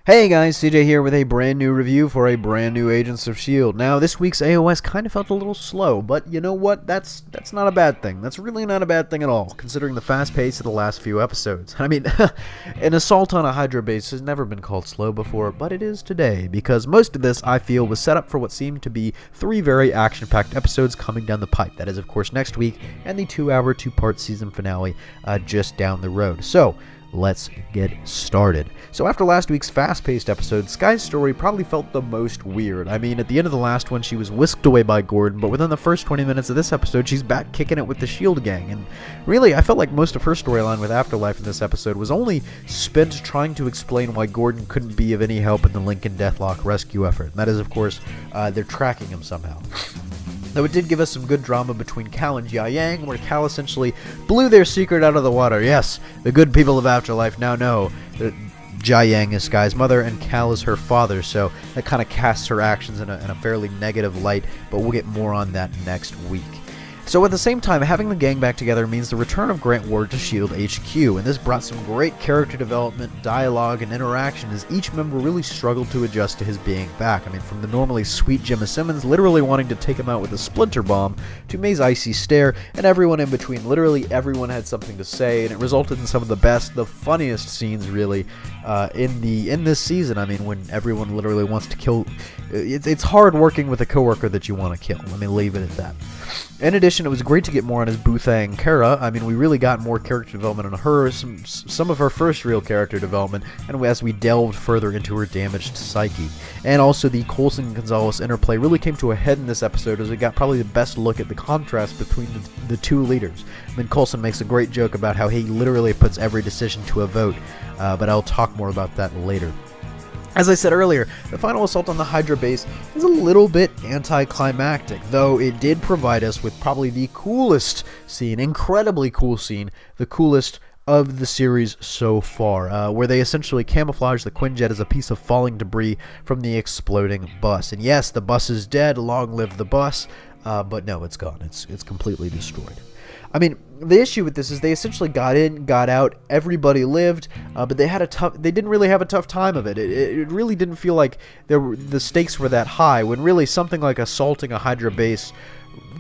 Hey guys, CJ here with a brand new review for a brand new Agents of S.H.I.E.L.D. Now, this week's AOS kind of felt a little slow, but you know what? That's not a bad thing. That's really not a bad thing at all, considering the fast pace of the last few episodes. I mean, an assault on a Hydra base has never been called slow before, but it is today, because most of this, I feel, was set up for what seemed to be 3 very action-packed episodes coming down the pipe. That is, of course, next week, and the 2-hour, 2-part season finale just down the road. So, let's get started. So after last week's fast-paced episode, Skye's story probably felt the most weird. I mean, at the end of the last one, she was whisked away by Gordon, but within the first 20 minutes of this episode, she's back kicking it with the S.H.I.E.L.D. gang. And really, I felt like most of her storyline with Afterlife in this episode was only spent trying to explain why Gordon couldn't be of any help in the Lincoln Deathlock rescue effort. And that is, of course, they're tracking him somehow. Though it did give us some good drama between Cal and Jia Yang, where Cal essentially blew their secret out of the water. Yes, the good people of Afterlife now know that Jia Yang is Skye's mother and Cal is her father, so that kind of casts her actions in a fairly negative light, but we'll get more on that next week. So at the same time, having the gang back together means the return of Grant Ward to S.H.I.E.L.D. HQ, and this brought some great character development, dialogue, and interaction as each member really struggled to adjust to his being back. I mean, from the normally sweet Gemma Simmons literally wanting to take him out with a splinter bomb, to May's icy stare, and everyone in between. Literally everyone had something to say, and it resulted in some of the best, the funniest scenes really in this season. I mean, when everyone literally wants to kill. It's hard working with a coworker that you want to kill. Let me leave it at that. In addition, it was great to get more on his Boothang Kara. I mean, we really got more character development on her, some of her first real character development, and as we delved further into her damaged psyche. And also, the Coulson-Gonzalez interplay really came to a head in this episode, as we got probably the best look at the contrast between the two leaders. I mean, Coulson makes a great joke about how he literally puts every decision to a vote, but I'll talk more about that later. As I said earlier, the final assault on the Hydra base is a little bit anticlimactic, though it did provide us with probably the coolest scene, incredibly cool scene, the coolest of the series so far, where they essentially camouflage the Quinjet as a piece of falling debris from the exploding bus. And yes, the bus is dead, long live the bus, but no, it's gone. It's completely destroyed. I mean, the issue with this is they essentially got in, got out, everybody lived, but they didn't really have a tough time of it. It really didn't feel like the stakes were that high, when really something like assaulting a Hydra base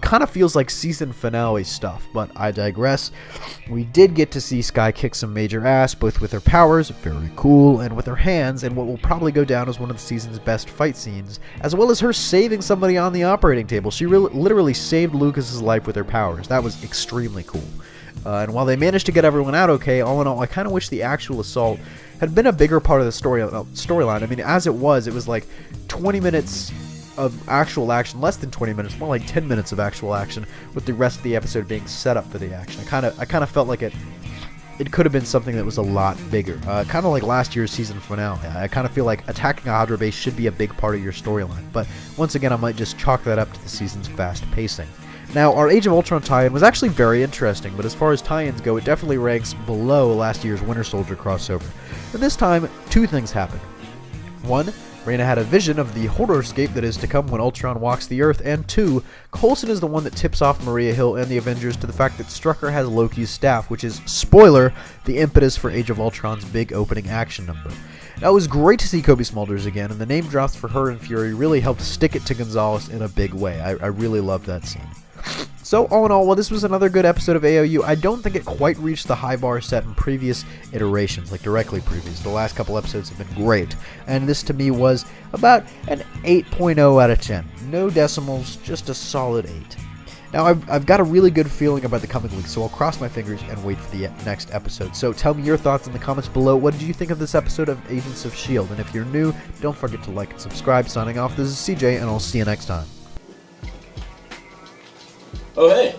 kind of feels like season finale stuff, but I digress. We did get to see Skye kick some major ass, both with her powers, very cool, and with her hands, and what will probably go down as one of the season's best fight scenes, as well as her saving somebody on the operating table. She literally saved Lucas's life with her powers. That was extremely cool. And while they managed to get everyone out okay, all in all, I kind of wish the actual assault had been a bigger part of the storyline. I mean, as it was like 20 minutes of actual action, less than 20 minutes, more like 10 minutes of actual action, with the rest of the episode being set up for the action. I kind of felt like it could have been something that was a lot bigger, kind of like last year's season finale. I kind of feel like attacking a Hydra base should be a big part of your storyline, but once again, I might just chalk that up to the season's fast pacing. Now, our Age of Ultron tie-in was actually very interesting, but as far as tie-ins go, it definitely ranks below last year's Winter Soldier crossover. And this time, 2 things happened. 1, Raina had a vision of the horrorscape that is to come when Ultron walks the Earth, and 2, Coulson is the one that tips off Maria Hill and the Avengers to the fact that Strucker has Loki's staff, which is, spoiler, the impetus for Age of Ultron's big opening action number. Now, it was great to see Kobe Smulders again, and the name drops for her and Fury really helped stick it to Gonzalez in a big way. I really loved that scene. So, all in all, while this was another good episode of AOU, I don't think it quite reached the high bar set in previous iterations, like directly previous. The last couple episodes have been great, and this to me was about an 8.0 out of 10. No decimals, just a solid 8. Now, I've got a really good feeling about the coming week, so I'll cross my fingers and wait for the next episode. So tell me your thoughts in the comments below. What did you think of this episode of Agents of S.H.I.E.L.D.? And if you're new, don't forget to like and subscribe. Signing off, this is CJ, and I'll see you next time. Oh hey,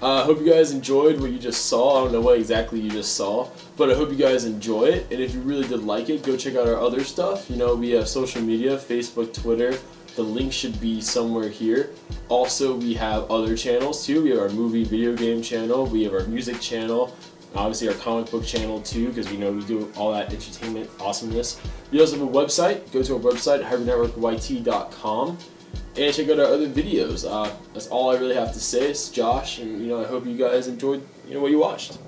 I hope you guys enjoyed what you just saw. I don't know what exactly you just saw, but I hope you guys enjoy it, and if you really did like it, go check out our other stuff. You know, we have social media, Facebook, Twitter, the link should be somewhere here. Also, we have other channels too. We have our movie video game channel, we have our music channel, obviously our comic book channel too, because we know we do all that entertainment awesomeness. We also have a website. Go to our website, hybridnetworkyt.com. And check out our other videos. That's all I really have to say. It's Josh, and I hope you guys enjoyed what you watched.